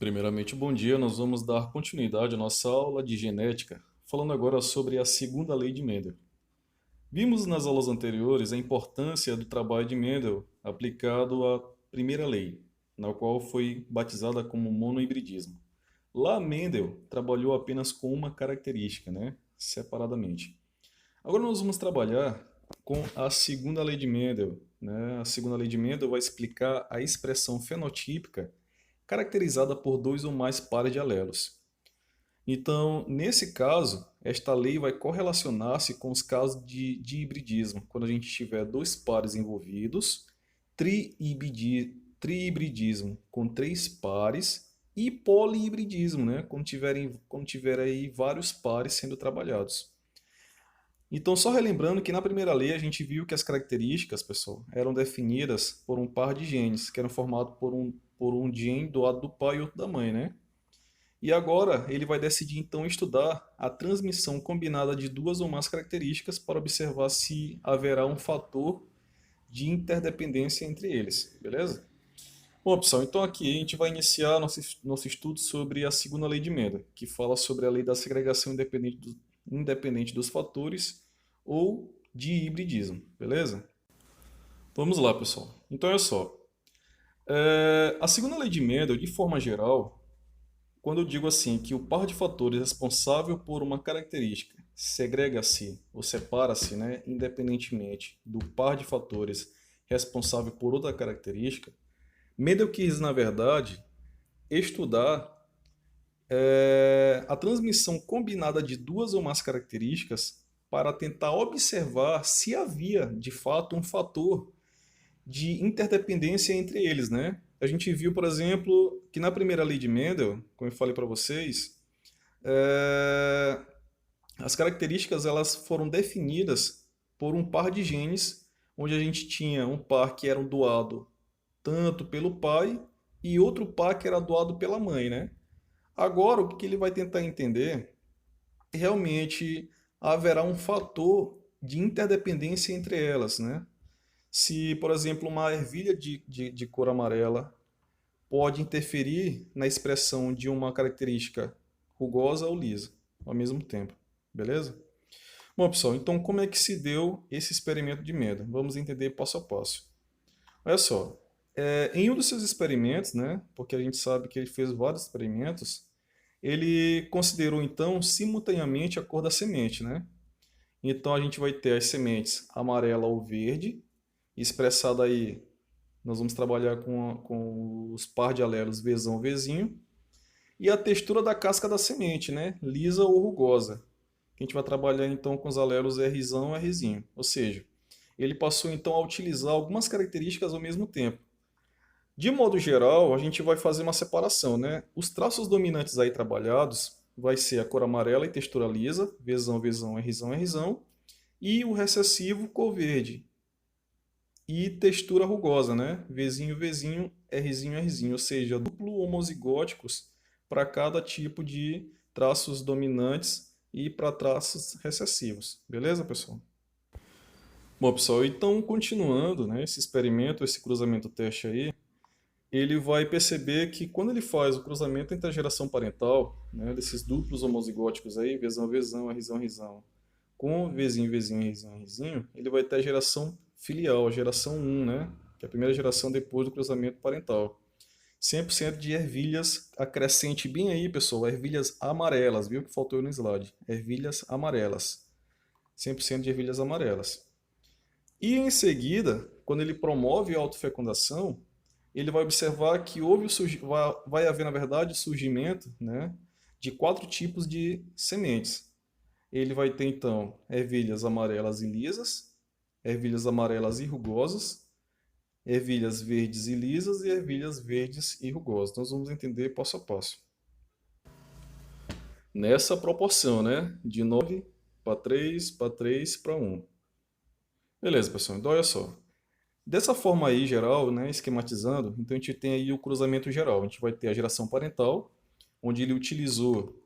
Primeiramente, bom dia. Nós vamos dar continuidade à nossa aula de genética, falando agora sobre a segunda lei de Mendel. Vimos nas aulas anteriores a importância do trabalho de Mendel aplicado à primeira lei, na qual foi batizada como monohibridismo. Lá, Mendel trabalhou apenas com uma característica, né, separadamente. Agora nós vamos trabalhar com a segunda lei de Mendel, né? A segunda lei de Mendel vai explicar a expressão fenotípica caracterizada por dois ou mais pares de alelos. Então, nesse caso, esta lei vai correlacionar-se com os casos de hibridismo, quando a gente tiver dois pares envolvidos, trihibridismo com três pares e polihibridismo, né? Quando tiver aí vários pares sendo trabalhados. Então, só relembrando que na primeira lei a gente viu que as características, pessoal, eram definidas por um par de genes, que eram formados por um gene do lado do pai e outro da mãe, né? E agora ele vai decidir então estudar a transmissão combinada de duas ou mais características para observar se haverá um fator de interdependência entre eles, beleza? Bom, pessoal, então aqui a gente vai iniciar nosso estudo sobre a segunda lei de Mendel, que fala sobre a lei da segregação independente dos fatores ou de hibridismo, beleza? Vamos lá, pessoal. Então, olha só. A segunda lei de Mendel, de forma geral, quando eu digo assim que o par de fatores responsável por uma característica segrega-se ou separa-se, né, independentemente do par de fatores responsável por outra característica, Mendel quis, na verdade, estudar a transmissão combinada de duas ou mais características para tentar observar se havia, de fato, um fator de interdependência entre eles, né? A gente viu, por exemplo, que na primeira lei de Mendel, como eu falei para vocês, é, as características elas foram definidas por um par de genes, onde a gente tinha um par que era doado tanto pelo pai e outro par que era doado pela mãe, né? Agora, o que ele vai tentar entender é realmente haverá um fator de interdependência entre elas, né? Se, por exemplo, uma ervilha de cor amarela pode interferir na expressão de uma característica rugosa ou lisa ao mesmo tempo, beleza? Bom, pessoal, então como é que se deu esse experimento de Mendel? Vamos entender passo a passo. Olha só, em um dos seus experimentos, né, porque a gente sabe que ele fez vários experimentos, ele considerou então simultaneamente a cor da semente, né? Então a gente vai ter as sementes amarela ou verde, expressada aí, nós vamos trabalhar com os par de alelos Vzão, Vzinho, e a textura da casca da semente, né? Lisa ou rugosa. A gente vai trabalhar então com os alelos Rzão, Rzinho. Ou seja, ele passou então a utilizar algumas características ao mesmo tempo. De modo geral, a gente vai fazer uma separação, né? Os traços dominantes aí trabalhados vai ser a cor amarela e textura lisa, Vzão, Vzão, Rzão, Rzão, e o recessivo cor verde e textura rugosa, né? Vzinho, Vzinho, Rzinho, Rzinho, ou seja, duplo homozigóticos para cada tipo de traços dominantes e para traços recessivos. Beleza, pessoal? Bom, pessoal, então continuando, né, esse experimento, esse cruzamento teste aí, ele vai perceber que quando ele faz o cruzamento entre a geração parental, né, desses duplos homozigóticos aí, Vzão, Vzão, Rzão, Rzão, com Vzinho, Vzinho, Rzinho, Rzinho, ele vai ter a geração filial, a geração 1, né, que é a primeira geração depois do cruzamento parental. 100% de ervilhas acrescente bem aí, pessoal, ervilhas amarelas, viu que faltou no slide? Ervilhas amarelas. 100% de ervilhas amarelas. E em seguida, quando ele promove a autofecundação, ele vai observar que vai haver, na verdade, o surgimento, né, de quatro tipos de sementes. Ele vai ter, então, ervilhas amarelas e lisas, ervilhas amarelas e rugosas, ervilhas verdes e lisas e ervilhas verdes e rugosas. Nós vamos entender passo a passo. Nessa proporção, né, de 9 para 3, para 3, para 1. Beleza, pessoal, então olha só. Dessa forma aí, geral, né, esquematizando, então a gente tem aí o cruzamento geral. A gente vai ter a geração parental, onde ele utilizou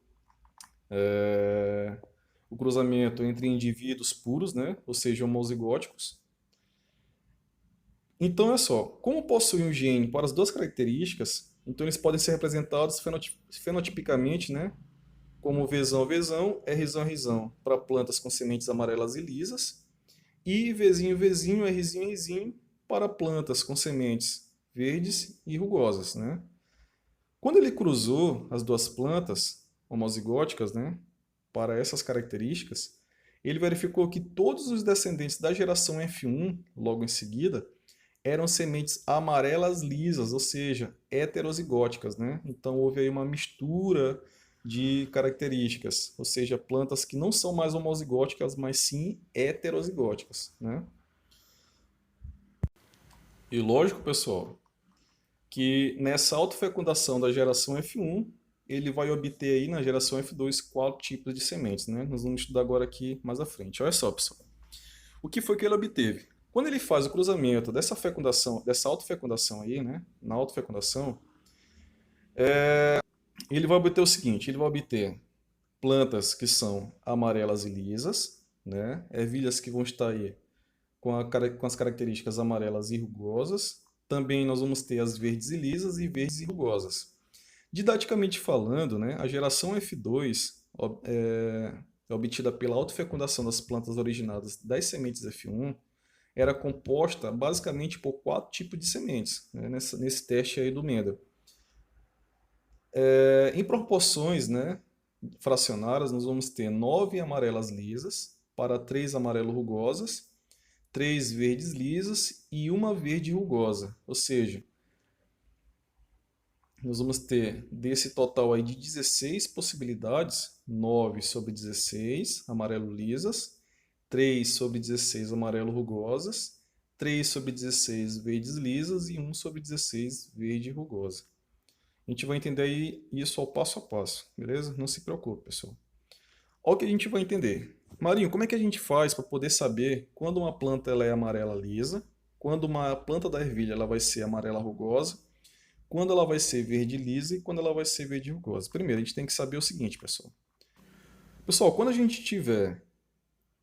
o cruzamento entre indivíduos puros, né, ou seja, homozigóticos. Então, é só, como possui um gene para as duas características, Então eles podem ser representados fenotipicamente, né, como Vzão, Vzão, Rzão, Rzão, para plantas com sementes amarelas e lisas, e Vzinho, Vzinho, Rzinho, Rzinho, para plantas com sementes verdes e rugosas, né? Quando ele cruzou as duas plantas homozigóticas, né, para essas características, ele verificou que todos os descendentes da geração F1, logo em seguida, eram sementes amarelas lisas, ou seja, heterozigóticas, né? Então houve aí uma mistura de características, ou seja, plantas que não são mais homozigóticas, mas sim heterozigóticas, né? E lógico, pessoal, que nessa autofecundação da geração F1, ele vai obter aí na geração F2 quatro tipos de sementes, né? Nós vamos estudar agora aqui mais à frente. Olha só, pessoal. O que foi que ele obteve? Quando ele faz o cruzamento dessa fecundação, dessa autofecundação aí, né? Na autofecundação, ele vai obter o seguinte, ele vai obter plantas que são amarelas e lisas, né? Ervilhas que vão estar aí com as características amarelas e rugosas. Também nós vamos ter as verdes e lisas e verdes e rugosas. Didaticamente falando, né, a geração F2 é obtida pela autofecundação das plantas originadas das sementes F1, era composta basicamente por quatro tipos de sementes, né, nesse teste aí do Mendel. Em proporções, né, fracionárias, nós vamos ter 9 amarelas lisas para 3 amarelas rugosas, 3 verdes lisas e uma verde rugosa. Ou seja, nós vamos ter desse total aí de 16 possibilidades, 9 sobre 16 amarelo lisas, 3 sobre 16 amarelo rugosas, 3 sobre 16 verdes lisas e 1 sobre 16 verde rugosa. A gente vai entender aí isso ao passo a passo, beleza? Não se preocupe, pessoal. Olha o que a gente vai entender. Marinho, como é que a gente faz para poder saber quando uma planta ela é amarela lisa, quando uma planta da ervilha ela vai ser amarela rugosa, quando ela vai ser verde lisa e quando ela vai ser verde rugosa? Primeiro, a gente tem que saber o seguinte, pessoal. Pessoal, quando a gente tiver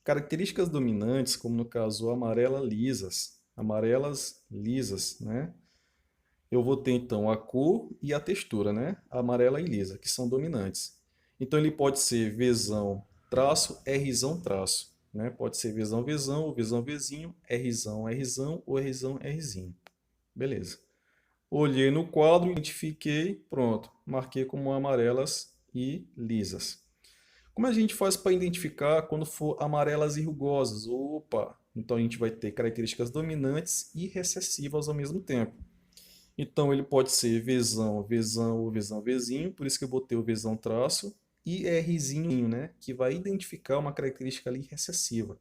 características dominantes, como no caso amarelas lisas, né? Eu vou ter então a cor e a textura, né? A amarela e lisa, que são dominantes. Então ele pode ser Vzão traço, Rzão traço, né? Pode ser Vzão Vzão, ou Vzão Vzinho, Rzão Rzão ou Rzão Rzinho. Beleza. Olhei no quadro, identifiquei, pronto. Marquei como amarelas e lisas. Como a gente faz para identificar quando for amarelas e rugosas? Opa! Então a gente vai ter características dominantes e recessivas ao mesmo tempo. Então ele pode ser Vzão, Vzão ou Vzão Vzinho, por isso que eu botei o Vzão traço, e Rzinho, né, que vai identificar uma característica ali recessiva.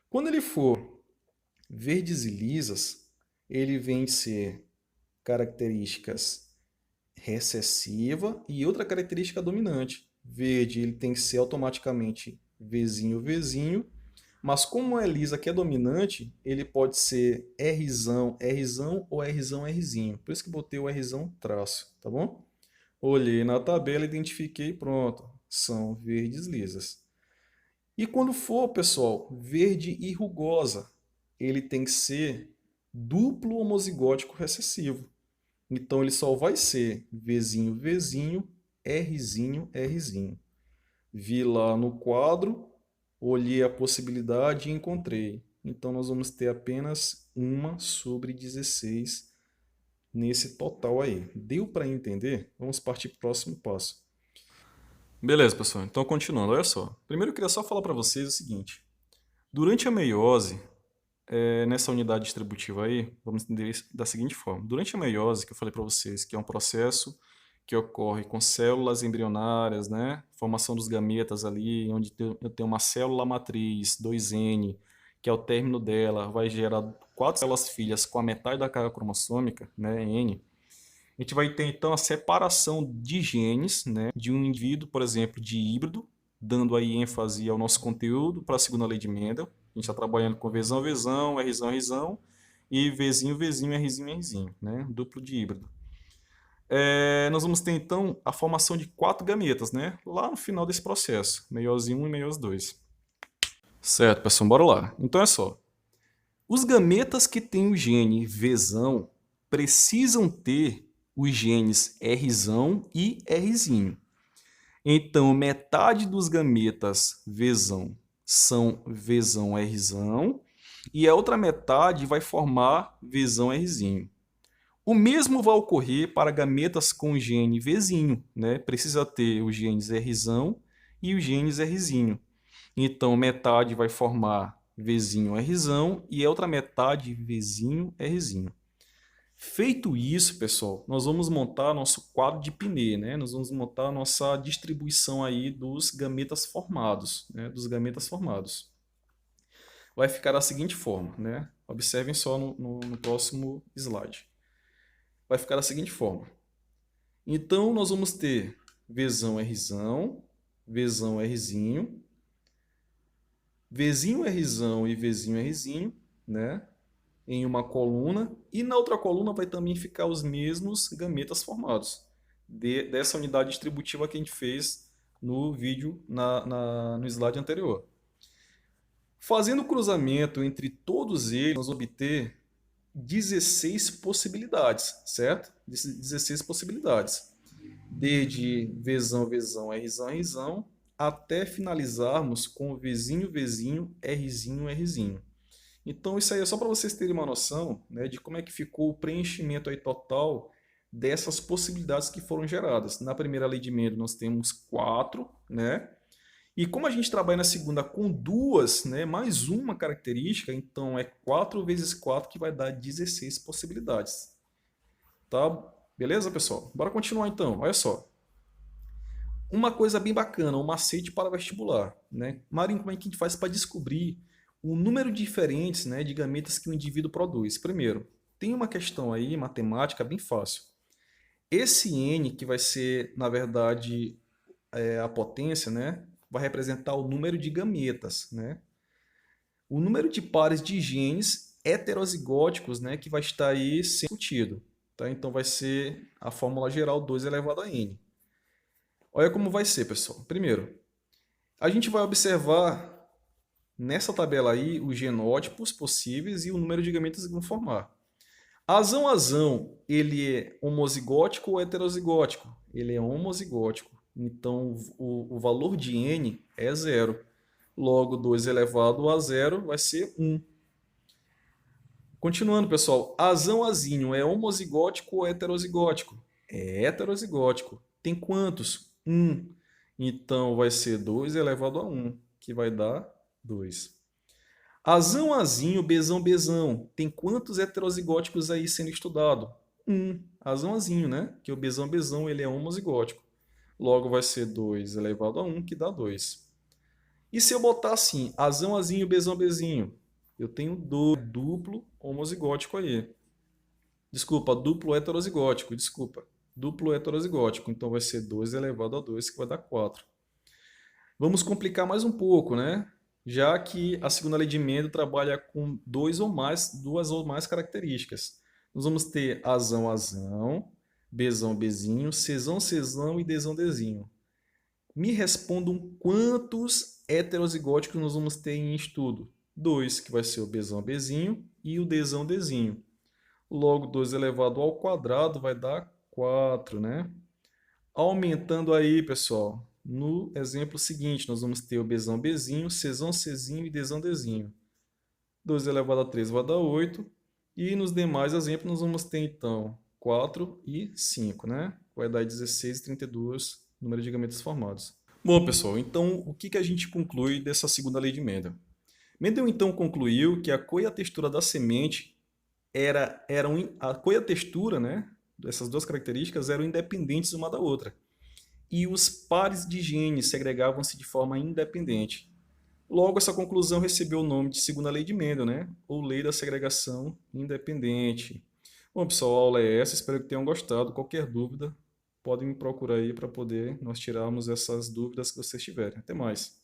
Quando ele for verdes e lisas, ele vem ser características recessiva e outra característica dominante. Verde ele tem que ser automaticamente Vzinho, Vzinho, mas como é lisa que é dominante, ele pode ser Rzão, Rzão ou Rzão, Rzinho. Por isso que botei o Rzão traço, tá bom? Olhei na tabela, identifiquei, pronto. São verdes lisas. E quando for, pessoal, verde e rugosa, ele tem que ser duplo homozigótico recessivo. Então ele só vai ser Vzinho, Vzinho, Rzinho, Rzinho. Vi lá no quadro, olhei a possibilidade e encontrei. Então nós vamos ter apenas uma sobre 16 nesse total aí. Deu para entender? Vamos partir para o próximo passo. Beleza, pessoal. Então continuando, olha só. Primeiro eu queria só falar para vocês o seguinte. Durante a meiose, nessa unidade distributiva aí, vamos entender isso da seguinte forma. Durante a meiose, que eu falei para vocês, que é um processo que ocorre com células embrionárias, né? Formação dos gametas ali, onde eu tenho uma célula matriz, 2N, que ao término dela vai gerar 4 células filhas com a metade da carga cromossômica, né, N. A gente vai ter então a separação de genes, né, de um indivíduo, por exemplo, de híbrido, dando aí ênfase ao nosso conteúdo para a segunda lei de Mendel. A gente está trabalhando com Vzão, Vzão, Rzão, Rzão e Vzinho, Vzinho, Rzinho, Rzinho, né, duplo de híbrido. Nós vamos ter então a formação de 4 gametas, né, lá no final desse processo, meiose 1 e meiose 2. Certo, pessoal, bora lá. Então é só. Os gametas que têm o gene Vzão precisam ter os genes R e R. Então, metade dos gametas V são V R e a outra metade vai formar V R. O mesmo vai ocorrer para gametas com gene V, né? Precisa ter os genes R e os genes R. Então, metade vai formar V R e a outra metade V R. Feito isso, pessoal, nós vamos montar nosso quadro de Pinner, né? Nós vamos montar a nossa distribuição aí dos gametas formados, né? Vai ficar da seguinte forma, né? Observem só no próximo slide. Vai ficar da seguinte forma. Então, nós vamos ter V R, V R, Vzinho Rzão e Vzinho Rzinho, né? Em uma coluna, e na outra coluna vai também ficar os mesmos gametas formados dessa unidade distributiva que a gente fez no vídeo, no slide anterior. Fazendo o cruzamento entre todos eles, nós vamos obter 16 possibilidades, certo? 16 possibilidades. Desde Vzão, Rzão, Rzão, até finalizarmos com Vzinho, Rzinho, Rzinho. Então isso aí é só para vocês terem uma noção, né, de como é que ficou o preenchimento aí total dessas possibilidades que foram geradas. Na primeira lei de Mendel nós temos 4, né? E como a gente trabalha na segunda com 2, né, mais uma característica, então é 4 vezes 4 que vai dar 16 possibilidades. Tá? Beleza, pessoal? Bora continuar então. Olha só. Uma coisa bem bacana, um macete para vestibular, né? Marinho, como é que a gente faz para descobrir o número diferente, né, de gametas que o indivíduo produz? Primeiro, tem uma questão aí, matemática, bem fácil. Esse N, que vai ser, na verdade, a potência, né, vai representar o número de gametas, né? O número de pares de genes heterozigóticos, né, que vai estar aí sendo discutido. Tá? Então vai ser a fórmula geral 2 elevado a n. Olha como vai ser, pessoal. Primeiro, a gente vai observar nessa tabela aí os genótipos possíveis e o número de gametas que vão formar. Azão, ele é homozigótico ou heterozigótico? Ele é homozigótico. Então, o valor de n é 0. Logo, 2 elevado a 0 vai ser 1. Continuando, pessoal. Azinho é homozigótico ou heterozigótico? É heterozigótico. Tem quantos? 1. Então, vai ser 2 elevado a 1, que vai dar 2. Azinho, Bzão. Tem quantos heterozigóticos aí sendo estudado? 1. Azinho, né? Que o Bzão, ele é homozigótico. Logo, vai ser 2 elevado a 1, que dá 2. E se eu botar assim, Azinho, Bzinho? Eu tenho duplo homozigótico aí. Desculpa, duplo heterozigótico, Duplo heterozigótico, então vai ser 2 elevado a 2, que vai dar 4. Vamos complicar mais um pouco, né? Já que a segunda lei de Mendel trabalha com duas ou mais características. Nós vamos ter Azão, Bzinho, Czão e Dzinho. Me respondam quantos heterozigóticos nós vamos ter em estudo. 2, que vai ser o Bzinho e o Dzinho. Logo, 2 elevado ao quadrado vai dar 4, né? Aumentando aí, pessoal, no exemplo seguinte, nós vamos ter o Bzinho, Czão e Dzinho. 2 elevado a 3 vai dar 8. E nos demais exemplos nós vamos ter, então, 4 e 5, né? Vai dar 16 e 32 número de gametas formados. Bom, pessoal, então o que a gente conclui dessa segunda lei de Mendel? Mendel, então, concluiu que a cor e a textura da semente a cor e a textura, né, dessas duas características eram independentes uma da outra. E os pares de genes segregavam-se de forma independente. Logo, essa conclusão recebeu o nome de segunda lei de Mendel, né, ou lei da segregação independente. Bom, pessoal, a aula é essa. Espero que tenham gostado. Qualquer dúvida, podem me procurar aí para poder nós tirarmos essas dúvidas que vocês tiverem. Até mais.